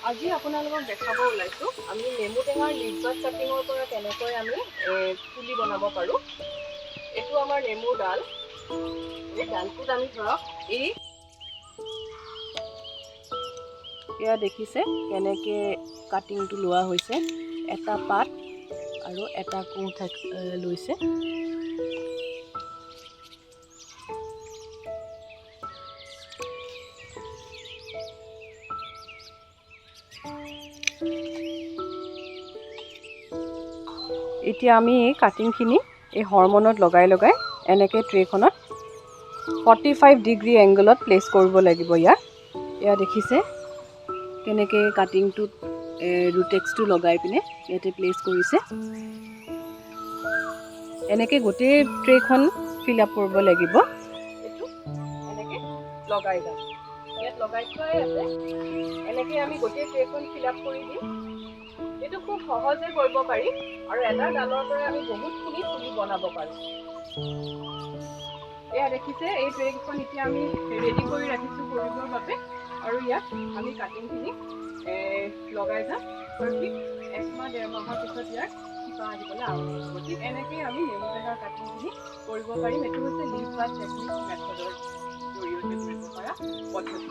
আজি আপোনালোকক দেখাব ওলাইছোঁ আমি নেমু টেঙাৰ লিপবাট কাটিঙৰ পৰা কেনেকৈ আমি পুলি বনাব পাৰোঁ। এইটো আমাৰ নেমুৰ ডাল। এই ডালটোত আমি ধৰক এয়া দেখিছে কেনেকৈ কাটিংটো লোৱা হৈছে। এটা পাত আৰু এটা কোঁ লৈছে। এতিয়া আমি এই কাটিংখিনি এই হৰমনত লগাই এনেকৈ ট্ৰেখনত 45 ডিগ্ৰী এংগলত প্লেচ কৰিব লাগিব। এয়া দেখিছে কেনেকৈ কাটিংটোত ৰুটেক্সটো লগাই পিনে ইয়াতে প্লেচ কৰিছে। এনেকৈ গোটেই ট্ৰেখন ফিল আপ কৰিব লাগিব। এইটো এনেকৈ লগাই যাম। ইয়াত লগাই থোৱাই আছে। এনেকৈ আমি গোটেই ট্ৰেখন ফিল আপ কৰি দিম। এইটো খুব সহজে কৰিব পাৰি আৰু এটা ডালৰ পৰা আমি বহুতখিনি পুলি বনাব পাৰোঁ। এয়া দেখিছে এই ট্ৰেখন এতিয়া আমি ৰেডি কৰি ৰাখিছোঁ কৰিবৰ বাবে আৰু ইয়াত আমি কাটিংখিনি লগাই যাম আৰু ঠিক 1 মাহ 1.5 মাহৰ পিছত ইয়াৰ শিপা আহিবলৈ আৰম্ভ হ'ব। ঠিক এনেকৈয়ে আমি নেমু টেঙাৰ কাটিংখিনি কৰিব পাৰিম। এইটো হৈছে লিপবাট টেকনিক মেথডৰ জৰিয়তে কৰিব পৰা পদ্ধতি।